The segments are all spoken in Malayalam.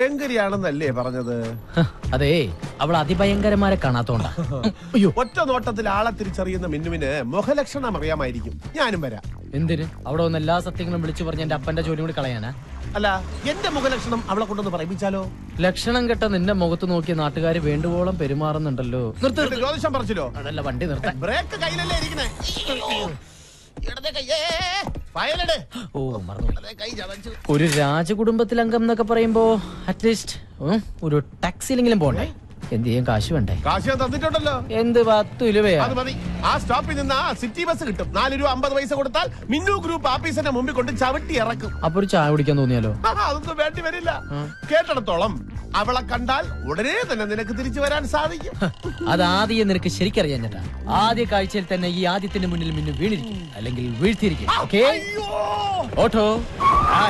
ഭയങ്കരിയാണെന്നല്ലേ പറഞ്ഞത്? അതെ, അവൾ അതിഭയങ്കരമാരെ കാണാത്തോണ്ടാ. ഒറ്റ നോട്ടത്തിൽ ആളെ തിരിച്ചറിയുന്ന മിന്നുവിന് മുഖലക്ഷണം അറിയാമായിരിക്കും. ഞാനും വരാം. എന്തിന്? അവിടെ വന്ന് എല്ലാ സത്യങ്ങളും വിളിച്ചു പറഞ്ഞ എന്റെ അപ്പന്റെ ജോലി കൂടി കളയാനാ? അല്ല, എന്റെ മുഖലക്ഷണം അവളെ കൊണ്ടൊന്ന് പറയിപ്പിച്ചാലോ? ലക്ഷണം കെട്ട നിന്റെ മുഖത്ത് നോക്കിയ നാട്ടുകാര് വേണ്ടുവോളം പെരുമാറുന്നുണ്ടല്ലോ. ജ്യോതിഷം പറിച്ചല്ലോ. അതല്ല, വണ്ടി നിർത്താൻ. ബ്രേക്ക് കയ്യിലല്ലേ ഇരിക്കണേ? ഓ, മറന്നു. ഒരു രാജകുടുംബത്തിൽ അംഗം എന്നൊക്കെ പറയുമ്പോ അറ്റ്ലീസ്റ്റ് ഒരു ടാക്സിയിലെങ്കിലും പോണ്ടേ? എന്ത് ചെയ്യാൻ കാശ് വേണ്ടേ? കാശ് ഞാൻ തന്നിട്ടുണ്ടല്ലോ. എന്ത് 10 രൂപയാ? അത് മതി. ആ സ്റ്റോപ്പിൽ നിന്ന് സിറ്റി ബസ് കിട്ടും. 4 രൂപ 50 പൈസ കൊടുത്താൽ മിന്നു ഗ്രൂപ്പ് ഓഫീസിന്റെ മുമ്പിൽ കൊണ്ട് ചവിട്ടി ഇറക്കും. അപ്പൊ ഒരു ചായ കുടിക്കാൻ തോന്നിയാലോ? അതൊന്നും വേണ്ടി വരില്ല. കേട്ടിടത്തോളം അവളെ കണ്ടാൽ ഉടനെ തന്നെ നിനക്ക് തിരിച്ചു വരാൻ സാധിക്കും. അത് ആദ്യം നിനക്ക് ശരിക്കറിയാൻ ചേട്ടാ. ആദ്യ കാഴ്ചയിൽ തന്നെ ഈ ആദ്യത്തിന്റെ മുന്നിൽ മിന്നു വീണിരിക്കും, അല്ലെങ്കിൽ വീഴ്ത്തിയിരിക്കും. ഓക്കേ? ഓട്ടോ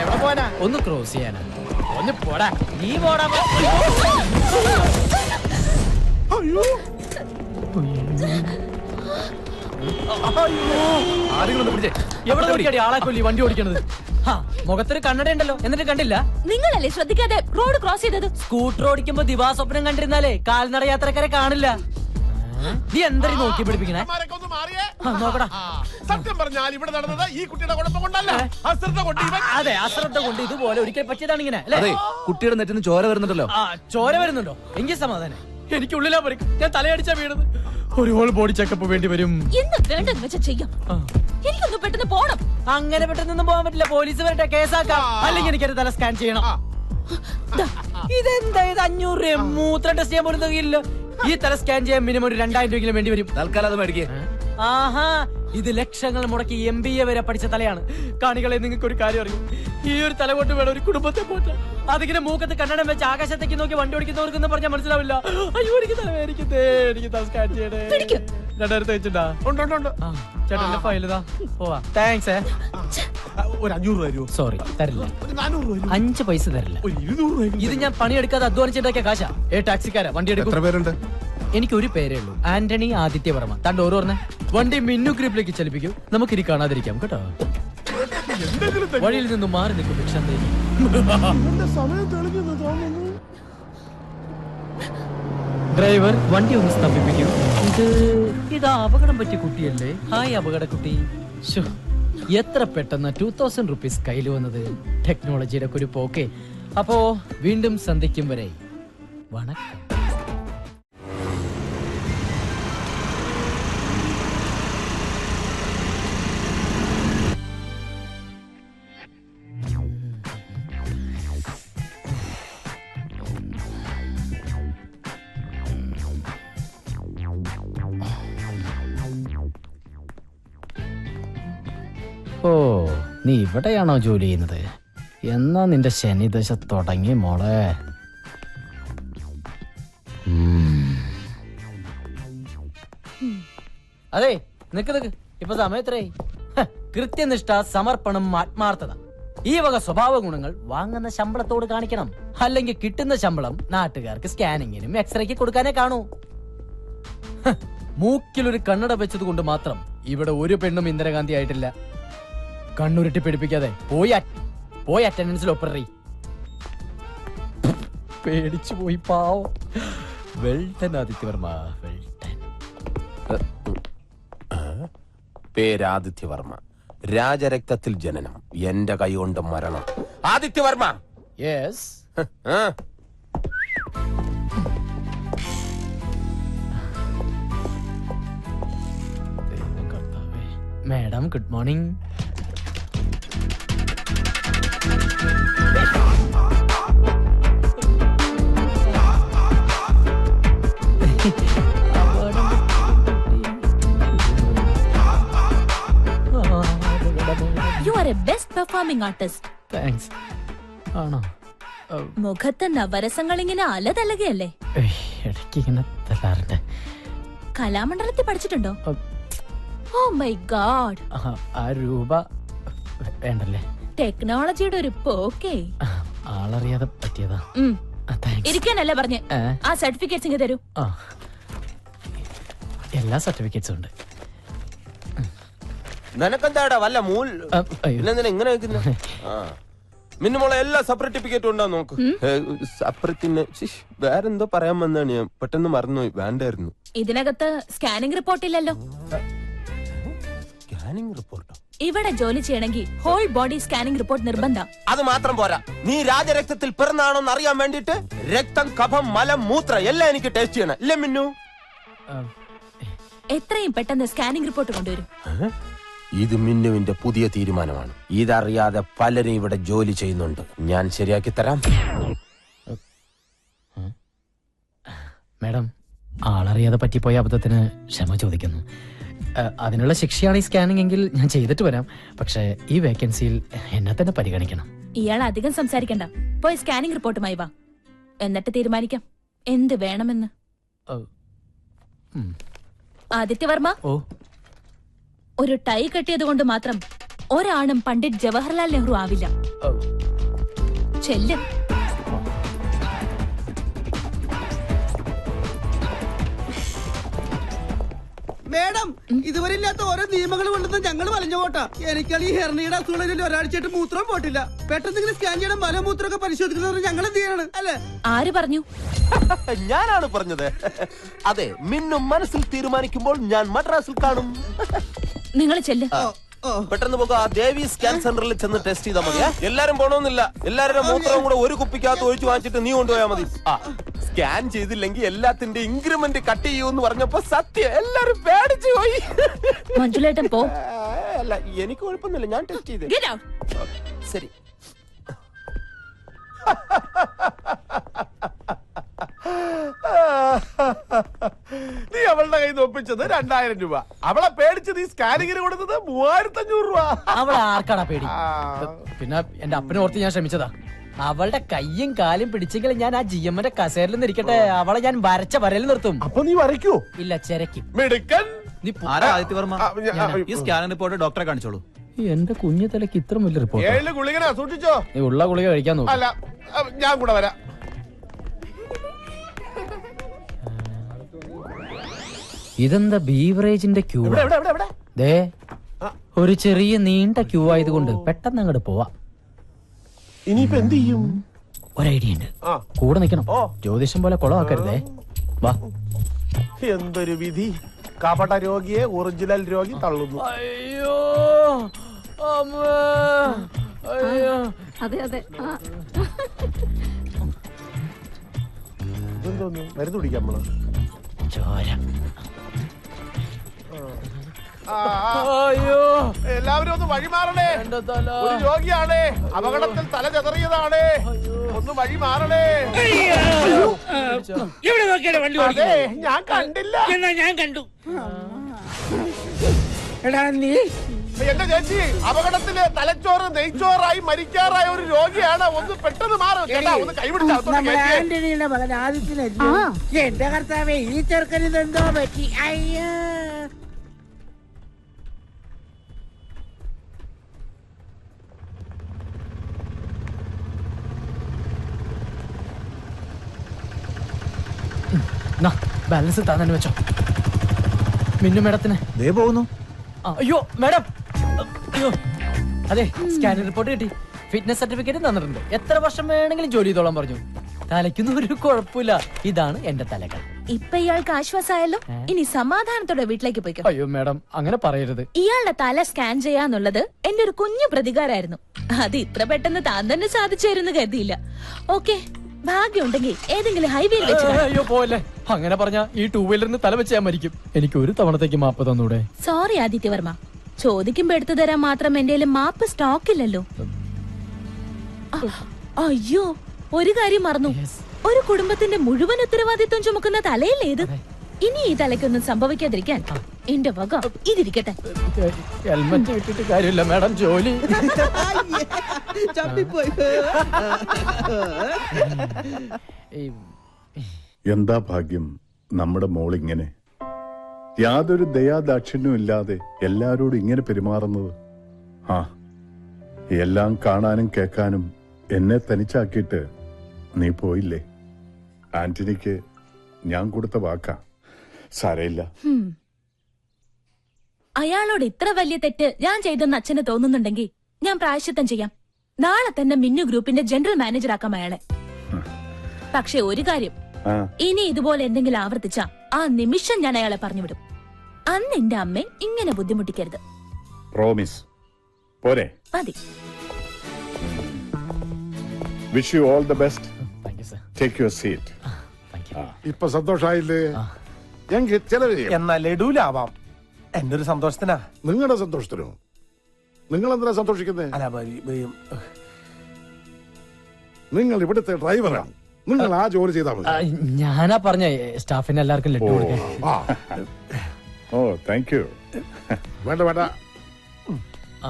എവിടെ പോവാനാ? ഒന്ന് ക്രോസ് ചെയ്യാനാ. ഒന്ന് പോടാ. നീ പോടാ. എവിടെ നോക്കിയാടി ആളെ കൊല്ലി വണ്ടി ഓടിക്കണത്? മുഖത്തൊരു കണ്ണട ഉണ്ടല്ലോ, എന്നിട്ട് കണ്ടില്ല? നിങ്ങളല്ലേ ശ്രദ്ധിക്കാതെ റോഡ് ക്രോസ് ചെയ്തത്? സ്കൂട്ടർ ഓടിക്കുമ്പോ ദിവാസ്വപ്നം കണ്ടിരുന്നാലേ കാൽനട യാത്രക്കാരെ കാണില്ല. നീ എന്തായാലും നോക്കി പിടിപ്പിക്കണേ. നോക്കടാ. സത്യം പറഞ്ഞാൽ ഇവിടെ നടന്നത് ഈ കുട്ടിയുടെ കുഴപ്പം കൊണ്ടല്ല, അശ്രദ്ധ കൊണ്ട്. അതെ, അശ്രദ്ധ കൊണ്ട് ഇതുപോലെ ഒരിക്കൽ പറ്റിയതാണ് ഇങ്ങനെ. അതെ, കുട്ടിയുടെ നെറ്റിന് ചോര വരുന്നുണ്ടല്ലോ. ചോര വരുന്നുണ്ടോ? എങ്കിൽ സമാധാനം. എനിക്കുള്ളിലാ പറയും, ഞാൻ തലയടിച്ചാ വീണത്. ഒരു ഹോൾ ബോഡി ചെക്കപ്പ് വേണ്ടി വരും. എന്ത് വേണ്ടെന്ന് വെച്ചാ ചെയ്യാം. എനിക്കൊന്ന് പെട്ടെന്ന് പോണം. അങ്ങനെ പെട്ടെന്നൊന്നും പോകാൻ പറ്റില്ല. പോലീസ് വരട്ടെ, കേസാക്കാം. അല്ലെങ്കിൽ എനിക്കൊരു തല സ്കാൻ ചെയ്യണം. ഇതെന്താ ഇത്? 500 രൂപ മൂത്രം ടെസ്റ്റ് ചെയ്യാൻ പോലും തികയില്ല. ഈ തല സ്കാൻ ചെയ്യാൻ മിനിമം ഒരു 2000 രൂപയെങ്കിലും വേണ്ടി വരും. തൽക്കാലം അത് മേടിക്കേ. ആഹാ, ഇത് ലക്ഷങ്ങൾ മുടക്കി MBA വരെ പഠിച്ച തലയാണ്. കാണികളെ, നിങ്ങൾക്ക് ഒരു കാര്യം അറിയും, ഈ ഒരു തല കൊണ്ട് വേണം ഒരു കുടുംബത്തെ പോറ്റാൻ. അതിങ്ങനെ മൂക്കത്ത് കണ്ണടം വെച്ച് ആകാശത്തേക്ക് നോക്കി വണ്ടി ഓടിക്കുന്നവർക്കൊന്നും പറഞ്ഞാൽ മനസ്സിലാവില്ല. അയ്യോ, എനിക്ക് തല സ്കാൻ ചെയ്യണേ. 2000 വെച്ചിട്ടാ? ചേട്ടന്റെ ഫയലിതാ. പോവാ. താങ്ക്സ്. ഒരു 500 രൂപ. സോറി, തരില്ല. 400 രൂപ. 5 പൈസ തരില്ല. 200 രൂപ. ഇത് ഞാൻ പണിയെടുക്കാതെ അധ്വാനിച്ചിട്ടൊക്കെ കാശാ. ടാക്സിക്കാരാ, വണ്ടി എടുക്കും. എത്ര പേരുണ്ട്? എനിക്ക് ഒരു പേരേ ഉള്ളൂ, ആന്റണി ആദിത്യവർമ്മ. തന്റെ ഓരോ പറഞ്ഞേ വണ്ടി മിന്നു ഗ്രിപ്പിലേക്ക് ചലിപ്പിക്കും. നമുക്കിനി കാണാതിരിക്കാം കേട്ടോ. വഴിയിൽ നിന്നും മാറി നിൽക്കും ഭിക്ഷന്തേരി. ഡ്രൈവർ, വണ്ടി ഒന്ന് സ്തംഭിപ്പിക്കൂ. ഇത് അപകടം പറ്റിയ കുട്ടിയല്ലേ? ഹായ് അപകട കുട്ടി. എത്ര പെട്ടെന്ന് 2000 റുപ്പീസ് കയ്യിൽ വന്നത്. ടെക്നോളജിയുടെ ഒരു പോക്കെ. അപ്പോ വീണ്ടും സന്ധിക്കും വരെ വണക്കം. ഓ, നീ ഇവിടെയാണോ ജോലി ചെയ്യുന്നത്? എന്നാ നിന്റെ ശനിദശ തുടങ്ങി മോളെ. അതെ, നിക്ക്. ഇപ്പൊ സമയം എത്രയായി? കൃത്യനിഷ്ഠ, സമർപ്പണം, ആത്മാർത്ഥത, ഈ വക സ്വഭാവ ഗുണങ്ങൾ വാങ്ങുന്ന ശമ്പളത്തോട് കാണിക്കണം. അല്ലെങ്കിൽ കിട്ടുന്ന ശമ്പളം നാട്ടുകാർക്ക് സ്കാനിങ്ങിനും എക്സ്റേക്ക് കൊടുക്കാനേ കാണൂ. മൂക്കിലൊരു കണ്ണട വെച്ചത് കൊണ്ട് മാത്രം ഇവിടെ ഒരു പെണ്ണും ഇന്ദിരാഗാന്ധി ആയിട്ടില്ല. കണ്ണുരുട്ടി പിടിപ്പിക്കാതെ പോയി അറ്റൻഡൻസിൽ ഒപ്പറി. പേടിച്ചു പോയി പാവോ. വെൽട്ടൻ ആദിത്യവർമ്മ. പേരാദിത്യവർമ്മ, രാജരക്തത്തിൽ ജനനം, എന്റെ കൈകൊണ്ട് മരണം. Adityavarma. Yes. Madam, good morning. You are a best performing artist. Thanks. ആണോ? മുഖത്ത് നവരസങ്ങൾ ഇങ്ങനെ അലതലകയല്ലേ? ഇടയ്ക്ക് ഇങ്ങനെ തരാറുണ്ട്. കലാമണ്ഡലത്തിൽ പഠിച്ചിട്ടുണ്ടോ? Oh my god. ആ രൂപ വേണ്ടല്ലേ? ടെക്നോളജിയുടെ ഒരു പോക്കേ. ആളറിയാതെ പറ്റിയതാ. ഇരിക്കാനല്ല പറഞ്ഞേ. ആ സർട്ടിഫിക്കറ്റ്സ് ഇങ്ങ് തരൂ. എല്ലാ സർട്ടിഫിക്കറ്റ്സും ഉണ്ട്. നിനക്കെന്താടാ വല്ല മൂൽ ഇങ്ങനെ മിന്നുമോളെ എല്ലാ സർട്ടിഫിക്കറ്റും ഉണ്ടാ നോക്ക്. സപ്രത്തിന് വേറെന്തോ പറയാൻ വന്നാണ് ഞാൻ പെട്ടെന്ന് മറന്നുപോയി. വേണ്ടായിരുന്നു. ഇതിനകത്ത് സ്കാനിംഗ് റിപ്പോർട്ട് ഇല്ലല്ലോ. സ്കാനിംഗ് റിപ്പോർട്ടോ? ഇവിടെ ജോലി ചെയ്യണമെങ്കിൽ ഹോൾ ബോഡി സ്കാനിംഗ് റിപ്പോർട്ട് നിർബന്ധം. അത് മാത്രം പോരാ, നീ രാജരക്തത്തിൽ പിറന്നാണോന്ന് അറിയാൻ വേണ്ടിട്ട് രക്തം, കഫം, മലം, മൂത്ര എല്ലാം എനിക്ക് ടേസ്റ്റ് ചെയ്യണം. ഇല്ലേ മിന്നു? എത്രയും പെട്ടെന്ന് സ്കാനിംഗ് റിപ്പോർട്ട് കൊണ്ടുവരും. ഇത് മിന്നുവിന്റെ പുതിയ തീരുമാനമാണ്. ഇതറിയാതെ പലരും ഇവിടെ ജോലി ചെയ്യുന്നുണ്ട്. ഞാൻ ശരിയാക്കി തരാം. മാഡം, ആളറിയാതെ പറ്റിപ്പോയ അബദ്ധത്തിന് ക്ഷമ ചോദിക്കുന്നു. അതിനുള്ള ശിക്ഷയാണ് ഈ സ്കാനിംഗ് എങ്കിൽ ഞാൻ ചെയ്തിട്ട് വരാം. പക്ഷേ ഈ വേക്കൻസിയിൽ എന്നെ തന്നെ പരിഗണിക്കണം. ഇയാൾ അധികം സംസാരിക്കണ്ട, പോയി സ്കാനിംഗ് റിപ്പോർട്ടുമായി വാ. എന്നിട്ട് തീരുമാനിക്കാം എന്ത് വേണമെന്ന്. ആദിത്യവർമ്മ, ഓ, ഒരു ടൈ കെട്ടിയത് കൊണ്ട് മാത്രം ഒരാണും പണ്ഡിറ്റ് ജവഹർലാൽ നെഹ്റു ആവില്ല. ചെല്ലും. മേഡം, ഇതുവരെ ഇല്ലാത്ത ഓരോ നിയമങ്ങൾ കൊണ്ടുവന്ന് ഞങ്ങൾ വലഞ്ഞു പോട്ടാ. എനിക്കാണ് ഈ ഹെർണിയുടെ അസുഖങ്ങളിൽ ഒരാഴ്ചയായിട്ട് മൂത്രം പോട്ടില്ല. പെട്ടെന്ന് ഇങ്ങനെ സ്കാൻ ചെയ്യണം, മലമൂത്രമൊക്കെ പരിശോധിക്കുന്നത് ഞങ്ങൾ എന്ത് ചെയ്യണം അല്ലേ? ആര് പറഞ്ഞു? ഞാനാണ് പറഞ്ഞത്. അതെ, മിന്നു മനസ്സിൽ തീരുമാനിക്കുമ്പോൾ ഞാൻ മദ്രാസിൽ കാണും. നിങ്ങൾ ചെല്ല്. പെട്ടെന്ന് പോകാം. ദേവി സ്കാൻ സെന്ററിൽ ചെന്ന് ടെസ്റ്റ് ചെയ്താൽ മതിയാ. എല്ലാരും പോണോന്നില്ല. എല്ലാവരുടെ മൂത്രവും കൂടെ ഒരു കുപ്പിക്കകത്ത് ഒഴിച്ചു വാങ്ങിച്ചിട്ട് നീ കൊണ്ടുപോയാൽ മതി. സ്കാൻ ചെയ്തില്ലെങ്കിൽ എല്ലാത്തിന്റെ ഇൻക്രിമെന്റ് കട്ട് ചെയ്യൂന്ന് പറഞ്ഞപ്പോ സത്യം എല്ലാരും പേടിച്ചു പോയി. മഞ്ജുലേട്ടൻ പോ. അല്ല, എനിക്ക് കുഴപ്പമൊന്നുമില്ല, ഞാൻ ടെസ്റ്റ് ചെയ്തേ. Get out. ശരി. നീ അവളുടെ കയ്യിൽ നിന്ന് ഒപ്പിച്ചത് 2000 രൂപ. അവളെ പേടിച്ച് നീ സ്കാനിങ്ങിന് കൊടുത്തത് 3500 രൂപ. അവളെ ആർക്കാടാ പേടി? പിന്നെ എന്റെ അപ്പനെ ഓർത്ത് ഞാൻ ശ്രമിച്ചതാ. അവളുടെ കയ്യും കാലും പിടിച്ചെങ്കിലും ഞാൻ ആ GM-ന്റെ കസേരയിൽ നിന്നിരിക്കട്ടെ. അവളെ ഞാൻ വരച്ച വരയിൽ നിർത്തും. അപ്പൊ നീ വരയ്ക്കോ? ഇല്ല, ചെരക്കും. മിടുക്കൻ. നീ ആരാ ആദിത്യവർമ്മ? ഈ സ്കാനിംഗ് റിപ്പോർട്ട് ഡോക്ടറെ കാണിച്ചോളൂ. എന്റെ കുഞ്ഞു തലക്ക് ഇത്ര വലിയ റിപ്പോർട്ട്? 7 ഗുളികനാ, സൂക്ഷിച്ചോ. നീ ഉള്ള ഗുളിക കഴിക്കാൻ നോക്കും. അല്ല, ഞാൻ കൂടെ വരാം. ഇതെന്താ ബീവറേജിന്റെ ക്യൂ? ദേ, ഒരു ചെറിയ നീണ്ട ക്യൂ ആയതുകൊണ്ട് പെട്ടെന്ന് അങ്ങോട്ട് പോവാ. ഇനിയിപ്പോ എന്ത് ചെയ്യും? ഒരു ഐഡിയ ഉണ്ട്. കൂടെ നിക്കണം. ജ്യോതിഷം പോലെ കുളമാക്കരുതേ. വാ. എന്തൊരു വിധി! കപട രോഗിയെ ഒറിജിനൽ രോഗി തള്ളുന്നു. അയ്യോ, അയ്യോ. അതെ അതെ. ഇതെന്തോന്നു? മരുന്ന് കുടിക്കാൻ നമ്മള് ചോര. അയ്യോ, എല്ലാവരും ഒന്ന് വഴിമാറണേ. ഒരു രോഗിയാണ്, അപകടത്തിൽ തല ചെതറിയതാണ്. ഒന്ന് വഴി മാറണേ. എവിടെ നോക്കിയാണ് വണ്ടി അതെ, ഞാൻ കണ്ടില്ല. എന്നാ ഞാൻ കണ്ടു. എടാ നീ എന്റെ ചേച്ചി, അപകടത്തില് തലച്ചോറ് നെയ്ച്ചോറായി മരിക്കാറായ ഒരു രോഗിയാണ്. ഒന്ന് പെട്ടെന്ന് മാറും ചേട്ടാ, ഒന്ന് കൈപിടിച്ചാ. നമ്മുടെ ആന്റണിയുടെ മകൻ ആദിത്യനല്ലേ? എന്റെ കർത്താവേ, ഈ ചെറുക്കന് ഇതെന്തോ പറ്റി? അയ്യോ, ബാലൻസ് തന്നെ വെച്ചോ. മിന്നു മേഡത്തിന് ദേ പോകുന്നു. അയ്യോ മേഡം, അയ്യോ. അതെ, സ്കാനിംഗ് റിപ്പോർട്ട് കിട്ടി. ഫിറ്റ്നസ് സർട്ടിഫിക്കറ്റ് തന്നിട്ടുണ്ട്. എത്ര വർഷം വേണമെങ്കിലും ജോലി ചെയ്തോളാൻ പറഞ്ഞു. തലയ്ക്കൊന്നും ഒരു കുഴപ്പമില്ല. ഇതാണ് എന്റെ തലകൾ. ഇപ്പൊ ഇയാൾക്ക് ആശ്വാസമായല്ലോ. ഇനി സമാധാനത്തോടെ വീട്ടിലേക്ക് പോയിക്കോ. അയ്യോ മേഡം, അങ്ങനെ പറയരുത്. ഇയാളുടെ തല സ്കാൻ ചെയ്യാന്നുള്ളത് എന്റെ ഒരു കുഞ്ഞു പ്രതികാരായിരുന്നു. അത് ഇത്ര പെട്ടെന്ന് താൻ തന്നെ സാധിച്ചു കരുതിയില്ല. ഓക്കെ, ഭാഗ്യമുണ്ടെങ്കിൽ ഏതെങ്കിലും ഹൈവേയിൽ വെച്ച് അയ്യോ പോലെ അങ്ങനെ പറഞ്ഞ ഈ 2 വീലറിന് തല വെച്ച് ഞാൻ മരിക്കും. എനിക്ക് ഒരു തവണത്തേക്ക് മാപ്പ് തന്നൂടെ? സോറി ആദിത്യവർമ്മ, ചോദിക്കുമ്പോ എടുത്തു തരാൻ മാത്രം എന്റെ മാപ്പ് സ്റ്റോക്ക് ഇല്ലല്ലോ. അയ്യോ, ഒരു കാര്യം മറന്നു. ഒരു കുടുംബത്തിന്റെ മുഴുവൻ ഉത്തരവാദിത്വം ചുമക്കുന്ന തലയല്ലേ ഇത്? ഇനി ഈ തലയ്ക്കൊന്നും സംഭവിക്കാതിരിക്കാൻ എന്റെ വക ഇതിരിക്കട്ടെ. ഹെൽമെറ്റ് ഇട്ടിട്ട് കാര്യമില്ല മേഡം, ജോലി. ചപ്പിപ്പോയി. എന്താ ഭാഗ്യം നമ്മുടെ മോളിങ്ങനെ യാതൊരു ദയാദാക്ഷിണ്യവും ഇല്ലാതെ എല്ലാരോടും ഇങ്ങനെ പെരുമാറുന്നത്. ആ, എല്ലാം കാണാനും കേൾക്കാനും എന്നെ തനിച്ചാക്കിയിട്ട് നീ പോയില്ലേ? ആന്റണിക്ക് ഞാൻ കൊടുത്ത വാക്കാ. സാരയില്ല. അയാളോട് ഇത്ര വലിയ തെറ്റ് ഞാൻ ചെയ്തെന്ന് അച്ഛന് തോന്നുന്നുണ്ടെങ്കിൽ ഞാൻ പ്രായശ്ചിത്തം ചെയ്യാം. നാളെ തന്നെ മിന്നു ഗ്രൂപ്പിന്റെ ജനറൽ മാനേജർ ആക്കാം അയാളെ. പക്ഷെ ഒരു കാര്യം, ഇനി ഇതുപോലെ എന്തെങ്കിലും ആവർത്തിച്ച ആ നിമിഷം ഞാൻ അയാളെ പറഞ്ഞുവിടും. അന്ന് എന്റെ അമ്മ ഇങ്ങനെ ബുദ്ധിമുട്ടിക്കരുത്. പ്രോമിസ്. പോരെ? മതി. Wish you all the best. Thank you sir. Take your seat. Thank you. ഇപ്പൊ സന്തോഷായില്ലേ? എങ്കിൽ ചെലവ് എന്നാ ലഡുലാവാം. എന്റെ ഒരു സന്തോഷത്തിനാ. നിങ്ങളുടെ സന്തോഷത്തിനോ? നിങ്ങൾ എന്തിനാ സന്തോഷിക്കുന്നേ? നിങ്ങൾ ഇവിടുത്തെ ഡ്രൈവറാണ്. നിങ്ങൾ ആ ജോലി ചെയ്താൽ മതി. ഞാനാ പറഞ്ഞ സ്റ്റാഫിന് എല്ലാവർക്കും ലഡു കൊടുക്കാൻ. ഓ താങ്ക് യു. വേണ്ട വേണ്ട. ആ.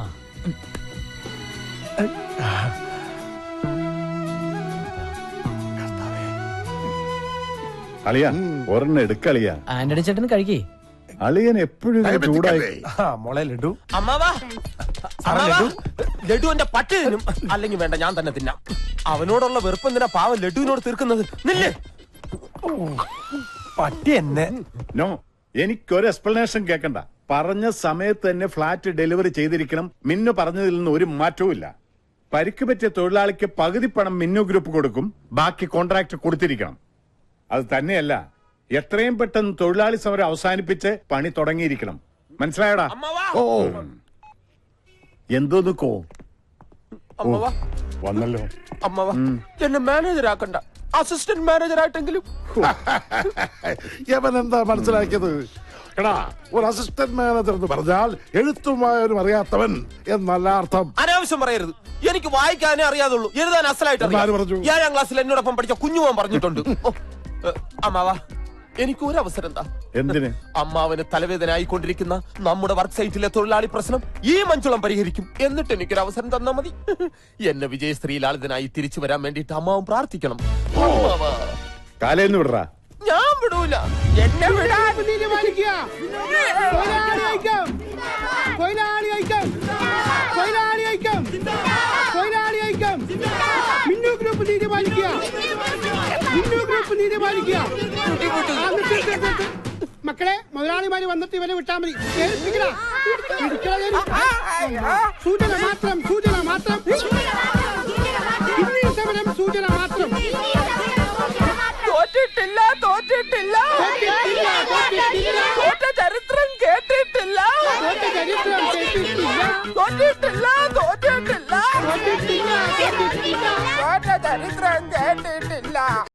അളിയ ഒരെണ്ണം എടുക്കളിയ. ആന്റണി ചേട്ടൻ കഴിക്കേ. അളിയൻ എപ്പോഴും ചൂടായി. മോളെ ലഡു. അമ്മാവാ ലഡു എന്റെ പട്ടി തിന്നും. അല്ലെങ്കിൽ വേണ്ട, ഞാൻ തന്നെ തിന്നാം. അവനോടുള്ള വെറുപ്പ് എന്തിനാ പാവം ലഡുവിനോട് തീർക്കുന്നത്? നില്ലേ പട്ടി എന്നെ. നോ, എനിക്കൊരു എക്സ്പ്ലനേഷൻ കേൾക്കണ്ട. പറഞ്ഞ സമയത്ത് തന്നെ ഫ്ലാറ്റ് ഡെലിവറി ചെയ്തിരിക്കണം. മിന്നു പറഞ്ഞതിൽ നിന്ന് ഒരു മാറ്റവും ഇല്ല. പരിക്ക് പറ്റിയ തൊഴിലാളിക്ക് പകുതി പണം മിന്നു ഗ്രൂപ്പ് കൊടുക്കും, ബാക്കി കോൺട്രാക്ട് കൊടുത്തിരിക്കണം. അത് തന്നെയല്ല, എത്രയും പെട്ടെന്ന് തൊഴിലാളി സമരം അവസാനിപ്പിച്ച് പണി തുടങ്ങിയിരിക്കണം. മനസ്സിലായടാ? ഓ എന്തോ നിക്കോ അമ്മവാ വന്നല്ലോ. അമ്മവാ എന്നെ മാനേജർ ആക്കണ്ട, അസിസ്റ്റന്റ് മാനേജർ ആയിട്ടെങ്കിലും. യവൻ എന്താ മനസ്സിലാക്കിയത്? എടാ, ഒരു അസിസ്റ്റന്റ് മാനേജർ എന്ന് പറഞ്ഞാൽ എഴുത്തും വായനും അറിയാത്തവൻ എന്നല്ല അർത്ഥം. അനാവശ്യം പറയരുത്. എനിക്ക് വായിക്കാനേ അറിയാതുള്ളൂ, എഴുതാൻ അസലായിട്ട് അറിയാം. ആര് പറഞ്ഞു? 7ാം ക്ലാസ്സിൽ എന്നോടൊപ്പം പഠിച്ച കുഞ്ഞുമോൻ പറഞ്ഞിട്ടുണ്ട്. അമ്മാവാ എനിക്ക് ഒരു അവസരം എന്താ? എന്തിന്? അമ്മാവന് തലവേദന ആയിക്കൊണ്ടിരിക്കുന്ന നമ്മുടെ വർക്ക് സൈറ്റിലെ തൊഴിലാളി പ്രശ്നം ഈ മഞ്ചുളം പരിഹരിക്കും. എന്നിട്ട് എനിക്കൊരു അവസരം തന്നാ മതി. എന്നെ വിജയശ്രീ ലാളിതനായി തിരിച്ചു വരാൻ വേണ്ടിട്ട് അമ്മാവൻ പ്രാർത്ഥിക്കണം. കാലേന്ന് വിടറാ. ഞാൻ വിടൂല. എന്നെ വിടാൻ തീരുമാനിക്കുക. തൊഴിലാളി ഐക്യം, തൊഴിലാളി ഐക്യം, തൊഴിലാളി ഐക്യം, തൊഴിലാളി ഐക്യം. മിന്നു ഗ്രൂപ്പ് തീരുമാനിക്കുക. മിന്നു ഗ്രൂപ്പ് തീരുമാനിക്കുക. മക്കളെ, മുതലാളിമാര് വന്നിട്ട് ഇവനെ വിട്ടാ മതി. സൂചന മാത്രം, സൂചന മാത്രം. ഇന്നീ സമരം സൂചന മാത്രം. തോറ്റിട്ടില്ല, തോറ്റിട്ടില്ല, തോറ്റ ചരിത്രം കേട്ടിട്ടില്ല, ചരിത്രം കേട്ടിട്ടില്ല, തോറ്റിട്ടില്ല, തോറ്റിട്ടില്ല, കേട്ടിട്ടില്ല, കേട്ടിട്ടില്ല. തോറ്റ ചരിത്രം കേട്ടിട്ടില്ല.